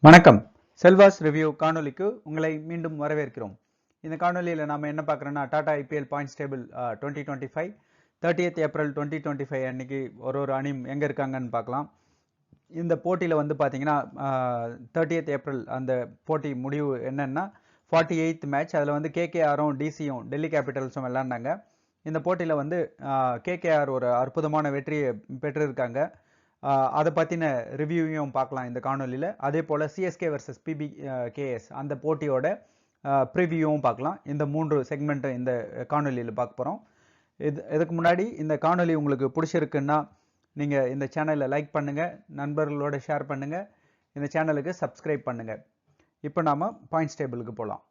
வணக்கம். செல்வாஸ் ரிவ்யூ காணொலிக்கு உங்களை மீண்டும் வரவேற்கிறோம். இந்த காணொலியில் நாம என்ன பார்க்குறோன்னா Tata IPL points table 2025 30th April 2025 அன்னைக்கு ஒரு அணி எங்கே இருக்காங்கன்னு பார்க்கலாம். இந்த போட்டியில் வந்து பார்த்தீங்கன்னா 30th ஏப்ரல் அந்த போட்டி முடிவு என்னன்னா 48th மேட்ச். அதில் வந்து கேகேஆரும் டிசியும் டெல்லி கேபிட்டல்ஸும் விளையாண்டாங்க. இந்த போட்டியில் வந்து கேகேஆர் ஒரு அற்புதமான வெற்றியை பெற்றிருக்காங்க. அதை பற்றின ரிவ்யூவையும் பார்க்கலாம் இந்த காணொலியில். அதே போல் சிஎஸ்கே வர்சஸ் பிபிகேஎஸ் அந்த போட்டியோட ப்ரிவியூவும் பார்க்கலாம். இந்த 3 செக்மெண்ட்டும் இந்த காணொலியில் பார்க்க போகிறோம். இதுக்கு முன்னாடி இந்த காணொலி உங்களுக்கு பிடிச்சிருக்குன்னா நீங்கள் இந்த சேனலை லைக் பண்ணுங்கள், நண்பர்களோட ஷேர் பண்ணுங்கள், இந்த சேனலுக்கு சப்ஸ்கிரைப் பண்ணுங்கள். இப்போ நாம் பாயிண்ட்ஸ் டேபிளுக்கு போகலாம்.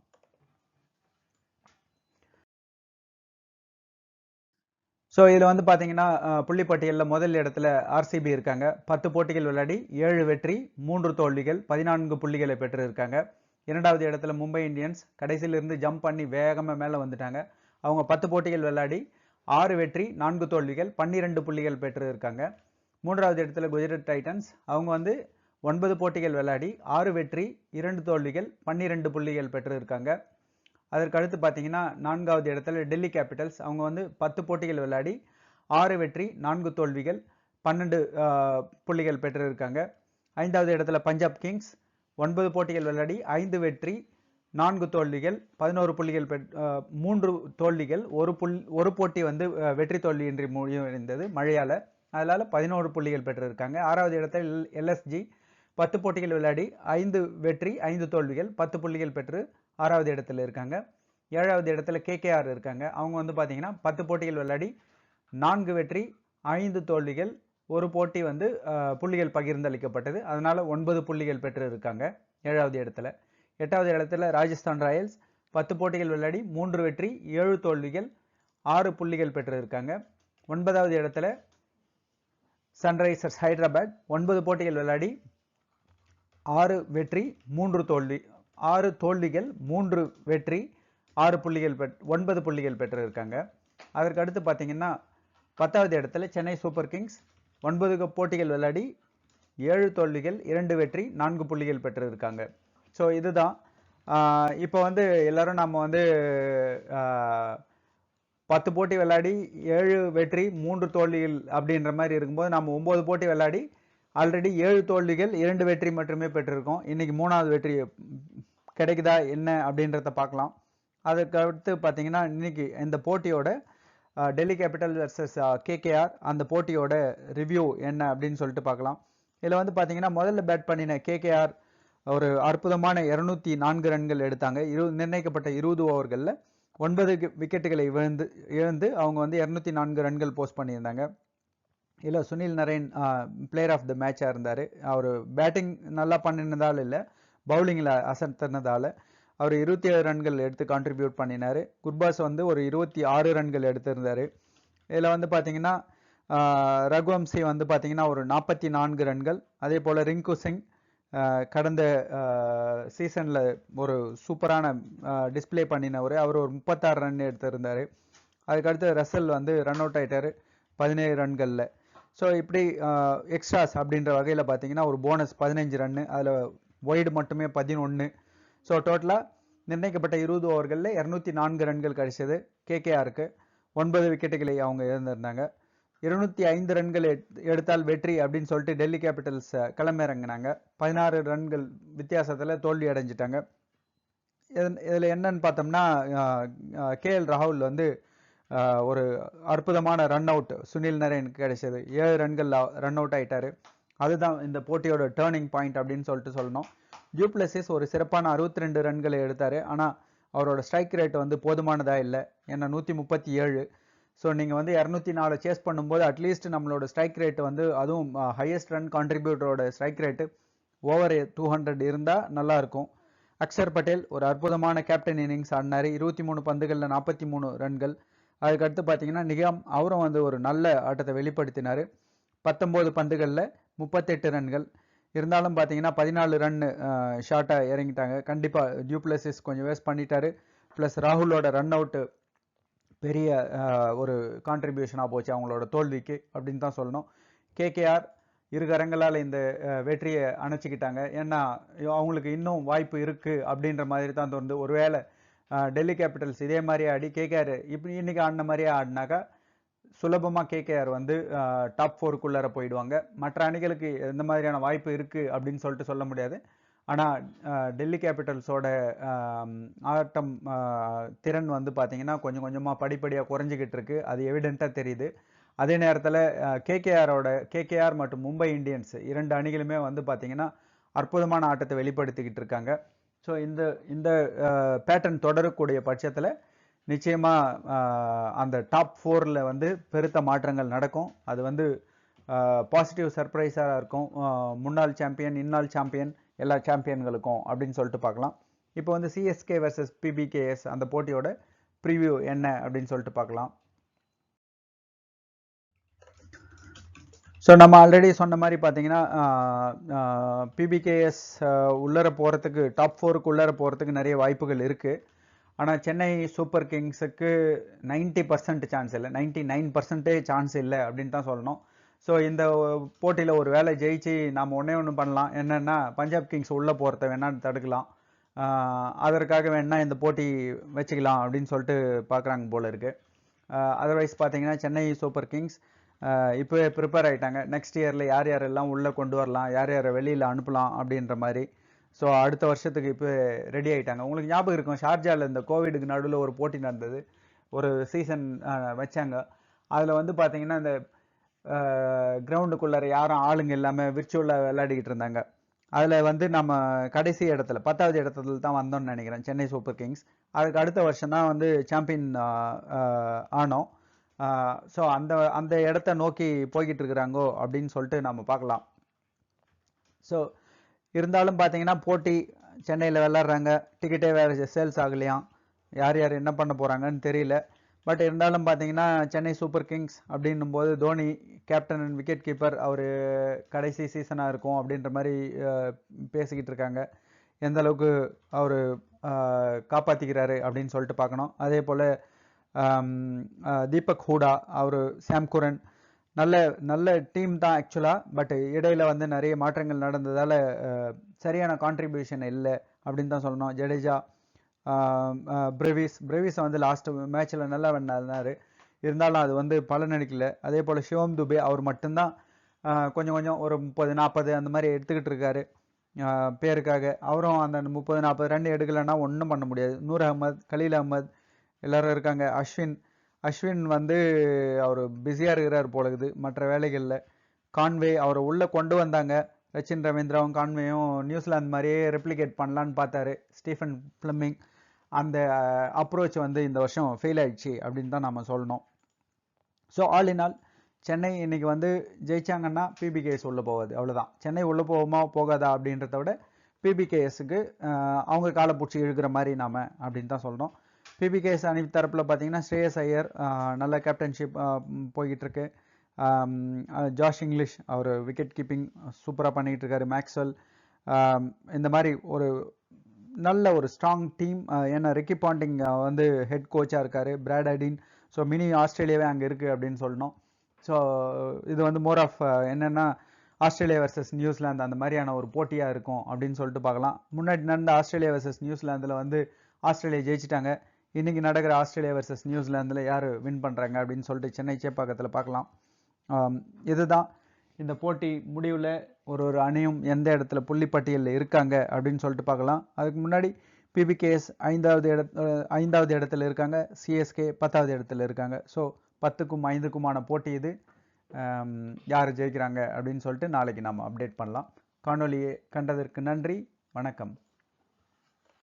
ஸோ இதில் வந்து பார்த்தீங்கன்னா புள்ளிப்பட்டியலில் முதல் இடத்துல ஆர்சிபி இருக்காங்க. 10 போட்டிகள் விளையாடி 7 வெற்றி 3 தோல்விகள் 14 புள்ளிகளை பெற்று இருக்காங்க. இரண்டாவது இடத்துல மும்பை இந்தியன்ஸ் கடைசியிலிருந்து ஜம்ப் பண்ணி வேகமாக மேலே வந்துட்டாங்க. அவங்க 10 போட்டிகள் விளையாடி 6 வெற்றி 4 தோல்விகள் 12 புள்ளிகள் பெற்று இருக்காங்க. மூன்றாவது இடத்துல குஜராத் டைட்டன்ஸ் அவங்க வந்து 9 போட்டிகள் விளையாடி 6 வெற்றி 2 தோல்விகள் 12 புள்ளிகள் பெற்று இருக்காங்க. அதற்கு அடுத்து பார்த்தீங்கன்னா நான்காவது இடத்துல டெல்லி கேபிட்டல்ஸ் அவங்க வந்து 10 போட்டிகள் விளையாடி 6 வெற்றி 4 தோல்விகள் 12 புள்ளிகள் பெற்றிருக்காங்க. ஐந்தாவது இடத்துல பஞ்சாப் கிங்ஸ் 9 போட்டிகள் விளையாடி 5 வெற்றி 4 தோல்விகள் 11 புள்ளிகள் 3 தோல்விகள் ஒரு போட்டி வந்து வெற்றி தோல்வியின்றி முடிவடைந்தது மழையால். அதனால 11 புள்ளிகள் பெற்றிருக்காங்க. ஆறாவது இடத்துல எல்எஸ்ஜி 10 போட்டிகள் விளையாடி 5 வெற்றி 5 தோல்விகள் 10 புள்ளிகள் பெற்று 6வது இடத்துல இருக்காங்க. 7வது இடத்துல கேகேஆர் இருக்காங்க. அவங்க வந்து பார்த்தீங்கன்னா 10 போட்டிகள் விளையாடி 4 வெற்றி 5 தோல்விகள் ஒரு போட்டி வந்து புள்ளிகள் பகிர்ந்தளிக்கப்பட்டது. அதனால 9 புள்ளிகள் பெற்று இருக்காங்க 7வது இடத்துல. 8வது இடத்துல ராஜஸ்தான் ராயல்ஸ் 10 போட்டிகள் விளையாடி 3 வெற்றி 7 தோல்விகள் 6 புள்ளிகள் பெற்று இருக்காங்க. 9வது இடத்துல சன்ரைசர்ஸ் ஹைதராபாத் 9 போட்டிகள் விளையாடி 6 வெற்றி 3 தோல்வி 6 தோல்விகள் 3 வெற்றி 6 புள்ளிகள் 9 புள்ளிகள் பெற்றிருக்காங்க. அதற்கு அடுத்து பார்த்தீங்கன்னா 10வது இடத்துல சென்னை சூப்பர் கிங்ஸ் 9 போட்டிகள் விளையாடி 7 தோல்விகள் 2 வெற்றி 4 புள்ளிகள் பெற்றிருக்காங்க. ஸோ இதுதான் இப்போ வந்து எல்லாரும் நம்ம வந்து 10 போட்டி விளையாடி 7 வெற்றி 3 தோல்விகள் அப்படின்ற மாதிரி இருக்கும்போது நம்ம 9 போட்டி விளையாடி ஆல்ரெடி 7 தோல்விகள் 2 வெற்றி மட்டுமே பெற்றிருக்கோம். இன்னைக்கு 3வது வெற்றி கிடைக்குதா என்ன அப்படின்றத பார்க்கலாம். அதுக்கு அடுத்து பார்த்தீங்கன்னா இன்னைக்கு இந்த போட்டியோட டெல்லி கேபிட்டல் வர்சஸ் கேகேஆர் அந்த போட்டியோட ரிவ்யூ என்ன அப்படின்னு சொல்லிட்டு பார்க்கலாம். இதில் வந்து பார்த்தீங்கன்னா முதல்ல பேட் பண்ணின கேகேஆர் ஒரு அற்புதமான 204 ரன்கள் எடுத்தாங்க. நிர்ணயிக்கப்பட்ட 20 ஓவர்களில் 9 விக்கெட்டுகளை இழந்து அவங்க வந்து 204 ரன்கள் போஸ்ட் பண்ணியிருந்தாங்க. இல்லை Sunil Narine player of the மேட்சாக இருந்தார். அவர் பேட்டிங் நல்லா பண்ணினதால் இல்லை, பவுலிங்கில் அசத்தினதால் அவர் 27 ரன்கள் எடுத்து கான்ட்ரிபியூட் பண்ணினார். குர்பாஸ் வந்து ஒரு 26 ரன்கள் எடுத்திருந்தார். இதில் வந்து பார்த்தீங்கன்னா ரகுவம்சி வந்து பார்த்தீங்கன்னா ஒரு 44 ரன்கள். அதே போல் ரிங்கு சிங் கடந்த சீசனில் ஒரு சூப்பரான டிஸ்பிளே பண்ணினவர், அவர் ஒரு 36 ரன் எடுத்திருந்தார். அதுக்கடுத்து ரசல் வந்து ரன் அவுட் ஆகிட்டார் 17 ரன்களில். ஸோ இப்படி எக்ஸ்ட்ராஸ் அப்படின்ற வகையில் பார்த்தீங்கன்னா ஒரு போனஸ் 15 ரன்னு, அதில் ஒய்டு மட்டுமே 11. ஸோ டோட்டலாக நிர்ணயிக்கப்பட்ட 20 ஓவர்களில் 204 ரன்கள் கிடைச்சது கேகேஆருக்கு. 9 விக்கெட்டுகளை அவங்க இழந்திருந்தாங்க. 205 ரன்கள் எடுத்தால் வெற்றி அப்படின்னு சொல்லிட்டு டெல்லி கேபிட்டல்ஸ் களமிறங்கினாங்க. 16 ரன்கள் வித்தியாசத்தில் தோல்வி அடைஞ்சிட்டாங்க. இதில் என்னன்னு பார்த்தோம்னா கேஎல் ராகுல் வந்து ஒரு அற்புதமான ரன் அவுட் சுனில் நரேனுக்கு கிடைச்சது. 7 ரன்கள் ரன் அவுட் ஆயிட்டாரு. அதுதான் இந்த போட்டியோட டேர்னிங் பாயிண்ட் அப்படின்னு சொல்லிட்டு சொல்லணும். டியூப்ளசிஸ் ஒரு சிறப்பான 62 ரன்களை எடுத்தார். ஆனால் அவரோட ஸ்ட்ரைக் ரேட் வந்து போதுமானதாக இல்லை. ஏன்னா 137. ஸோ நீங்கள் வந்து 204 சேஸ் பண்ணும்போது அட்லீஸ்ட் நம்மளோட ஸ்ட்ரைக் ரேட் வந்து அதுவும் ஹையஸ்ட் ரன் கான்ட்ரிபியூட்டரோட ஸ்ட்ரைக் ரேட்டு ஓவர் 200 இருந்தால் நல்லாயிருக்கும். அக்ஷர் பட்டேல் ஒரு அற்புதமான கேப்டன் இன்னிங்ஸ் ஆடினார். 23 பந்துகளில் 43 ரன்கள். அதுக்கடுத்து பார்த்தீங்கன்னா நிகாம் அவரும் வந்து ஒரு நல்ல ஆட்டத்தை வெளிப்படுத்தினார். 19 பந்துகளில் 38 ரன்கள். இருந்தாலும் பார்த்தீங்கன்னா 14 ரன் ஷார்ட்டாக இறங்கிட்டாங்க. கண்டிப்பாக டியூப்ளசிஸ் கொஞ்சம் வேஸ்ட் பண்ணிட்டாரு. ப்ளஸ் ராகுலோட ரன் அவுட்டு பெரிய ஒரு கான்ட்ரிபியூஷனாக போச்சு அவங்களோட தோல்விக்கு அப்படின்னு தான் சொல்லணும். கேகேஆர் இரு கரங்களால் இந்த வெற்றியை அணைச்சிக்கிட்டாங்க. ஏன்னா அவங்களுக்கு இன்னும் வாய்ப்பு இருக்கு அப்படின்ற மாதிரி தான் தோணுது. ஒருவேளை டெல்லி கேபிட்டல்ஸ் இதே மாதிரி ஆடி கேகேஆர் இப்படி இன்னைக்கு ஆடின மாதிரியே ஆடினாக்கா சுலபமாக கேகேஆர் வந்து டாப் 4க்குள்ளார போயிடுவாங்க. மற்ற அணிகளுக்கு எந்த மாதிரியான வாய்ப்பு இருக்கு அப்படின்னு சொல்லிட்டு சொல்ல முடியாது. ஆனால் டெல்லி கேபிட்டல்ஸோட ஆட்டம் திறன் வந்து பார்த்தீங்கன்னா கொஞ்சம் கொஞ்சமாக படிப்படியாக குறைஞ்சிக்கிட்டு இருக்கு. அது எவிடென்ட்டாக தெரியுது. அதே நேரத்தில் கேகேஆர் மற்றும் மும்பை இந்தியன்ஸ் 2 அணிகளுமே வந்து பார்த்தீங்கன்னா அற்புதமான ஆட்டத்தை வெளிப்படுத்திக்கிட்டு இருக்காங்க. ஸோ இந்த இந்த பேட்டர்ன் தொடரக்கூடிய பட்சத்தில் நிச்சயமாக அந்த டாப் 4ல் வந்து பெருத்த மாற்றங்கள் நடக்கும். அது வந்து பாசிட்டிவ் சர்ப்ரைஸாக இருக்கும். முன்னாள் சாம்பியன், இந்நாள் சாம்பியன், எல்லா சாம்பியன்களுக்கும் அப்படின்னு சொல்லிட்டு பார்க்கலாம். இப்போ வந்து சிஎஸ்கே வர்சஸ் பிபிகேஎஸ் அந்த போட்டியோட ப்ரிவியூ என்ன அப்படின்னு சொல்லிட்டு பார்க்கலாம். ஸோ நம்ம ஆல்ரெடி சொன்ன மாதிரி பார்த்தீங்கன்னா பிபிகேஎஸ் உள்ளர போகிறதுக்கு டாப் 4க்கு உள்ளர போகிறதுக்கு நிறைய வாய்ப்புகள் இருக்குது. ஆனால் சென்னை சூப்பர் கிங்ஸுக்கு 90% சான்ஸ் இல்லை, 99% சான்ஸ் இல்லை அப்படின்னு தான் சொல்லணும். ஸோ இந்த போட்டியில் ஒரு வேளை ஜெயிச்சு நாம் ஒன்று பண்ணலாம். என்னென்னா பஞ்சாப் கிங்ஸ் உள்ளே போகிறத வேணான்னு தடுக்கலாம். அதற்காக வேணா இந்த போட்டி வச்சுக்கலாம் அப்படின்னு சொல்லிட்டு பார்க்குறாங்க போல இருக்குது. அதர்வைஸ் பார்த்தீங்கன்னா சென்னை சூப்பர் கிங்ஸ் இப்போவே ப்ரிப்பேர் ஆகிட்டாங்க. நெக்ஸ்ட் இயரில் யார் யாரெல்லாம் உள்ளே கொண்டு வரலாம், யார் யாரை வெளியில் அனுப்பலாம் அப்படின்ற மாதிரி. ஸோ அடுத்த வருஷத்துக்கு இப்போ ரெடி ஆகிட்டாங்க. உங்களுக்கு ஞாபகம் இருக்கும், ஷார்ஜாவில் இந்த கோவிடுக்கு நடுவில் ஒரு போட்டி நடந்தது, ஒரு சீசன் வச்சாங்க. அதில் வந்து பார்த்தீங்கன்னா இந்த கிரவுண்டுக்குள்ளார யாரும் ஆளுங்க இல்லாமல் விர்ச்சுவலாக விளையாடிக்கிட்டு இருந்தாங்க. அதில் வந்து நம்ம கடைசி இடத்துல 10வது இடத்துல தான் வந்தோம்னு நினைக்கிறேன், சென்னை சூப்பர் கிங்ஸ். அதுக்கு அடுத்த வருஷம் தான் வந்து சாம்பியன் ஆனோம். ஸோ அந்த இடத்த நோக்கி போய்கிட்டு இருக்கிறாங்கோ அப்படின்னு சொல்லிட்டு நம்ம பார்க்கலாம். ஸோ இருந்தாலும் பார்த்தீங்கன்னா போட்டி சென்னையில் விளாட்றாங்க, டிக்கெட்டே வேறு சேல்ஸ் ஆகலையாம், யார் யார் என்ன பண்ண போகிறாங்கன்னு தெரியல. பட் இருந்தாலும் பார்த்தீங்கன்னா சென்னை சூப்பர் கிங்ஸ் அப்படின்னும் போது Dhoni captain and wicket keeper, அவர் கடைசி சீசனாக இருக்கும் அப்படின்ற மாதிரி பேசிக்கிட்டு இருக்காங்க. எந்த அளவுக்கு அவர் காப்பாற்றிக்கிறாரு அப்படின்னு சொல்லிட்டு பார்க்கணும். அதே போல் தீபக் ஹூடா, அவர் சாம் குரன், நல்ல டீம் தான் ஆக்சுவலாக. பட் இடையில வந்து நிறைய மாற்றங்கள் நடந்ததால் சரியான கான்ட்ரிபியூஷன் இல்லை அப்படின்னு தான் சொல்லணும். ஜடேஜா, பிரேவிஸ் வந்து லாஸ்ட் மேட்ச்சில் நல்லா விளையாடினார், இருந்தாலும் அது வந்து பலனளிக்கல. அதே போல் சிவம் துபே, அவர் மட்டும்தான் கொஞ்சம் ஒரு 30-40 அந்த மாதிரி எடுத்துக்கிட்டு இருக்காரு பேருக்காக. அவரும் அந்த 30-40 ரன் எடுக்கலைன்னா ஒன்றும் பண்ண முடியாது. நூர் அகமது, கலீல் அகமது எல்லாரும் இருக்காங்க. அஸ்வின் வந்து அவர் பிஸியாக இருக்கிறார் போலகுது மற்ற வேலைகளில். கான்வே அவரை உள்ளே கொண்டு வந்தாங்க, சச்சின் ரவீந்திராவும் கான்வேயும் நியூசிலாந்து மாதிரியே ரெப்ளிகேட் பண்ணலான்னு பார்த்தாரு ஸ்டீஃபன் ஃப்ளெமிங். அந்த அப்ரோச் வந்து இந்த வருஷம் ஃபெயில் ஆயிடுச்சு அப்படின்னு தான் நம்ம சொல்லணும். So all in all Chennai இன்னைக்கு வந்து ஜெயிச்சாங்கன்னா பிபிகேஎஸ் உள்ளே போகாது, அவ்வளோதான். சென்னை உள்ளே போகுமா போகாதா அப்படின்றத விட பிபிகேஎஸ்க்கு அவங்க காலை பிடிச்சி இழுக்கிற மாதிரி நாம அப்படின்னு தான் சொல்லணும். பிபிகேஎஸ் அணி தரப்பில் பார்த்தீங்கன்னா ஸ்ரேயஸ் ஐயர் நல்ல கேப்டன்ஷிப் போய்கிட்டு இருக்கு. ஜாஷ் இங்கிலீஷ் அவர் விக்கெட் கீப்பிங் சூப்பராக பண்ணிக்கிட்டு இருக்காரு. மேக்ஸ்வெல், இந்த மாதிரி ஒரு நல்ல ஒரு ஸ்ட்ராங் டீம். ஏன்னா ரிக்கி பாண்டிங் வந்து ஹெட் கோச்சாக இருக்கார், பிராட் அடின். ஸோ மினி ஆஸ்திரேலியாவே அங்கே இருக்குது அப்படின்னு சொல்லணும். ஸோ இது வந்து மோர் ஆஃப் என்னென்னா ஆஸ்திரேலியா வர்சஸ் நியூசிலாந்து அந்த மாதிரியான ஒரு போட்டியாக இருக்கும் அப்படின்னு சொல்லிட்டு பார்க்கலாம். முன்னாடி நடந்த ஆஸ்திரேலியா வர்சஸ் நியூசிலாந்தில் வந்து ஆஸ்திரேலியா ஜெயிச்சிட்டாங்க. இன்றைக்கி நடக்கிற ஆஸ்திரேலியா வர்சஸ் நியூசிலாந்தில் யார் வின் பண்ணுறாங்க அப்படின்னு சொல்லிட்டு சென்னை சேப்பாக்கத்தில் பார்க்கலாம். இதுதான் இந்த போட்டி முடிவில் ஒரு அணியும் எந்த இடத்துல புள்ளிப்பட்டியலில் இருக்காங்க அப்படின்னு சொல்லிட்டு பார்க்கலாம். அதுக்கு முன்னாடி பிபிகேஎஸ் 5வது இடத்துல இருக்காங்க, சிஎஸ்கே 10வது இடத்துல இருக்காங்க. ஸோ 10க்கும் 5க்குமான போட்டி இது. யார் ஜெயிக்கிறாங்க அப்படின்னு சொல்லிட்டு நாளைக்கு நம்ம அப்டேட் பண்ணலாம். காணொலியை கண்டதற்கு நன்றி, வணக்கம்.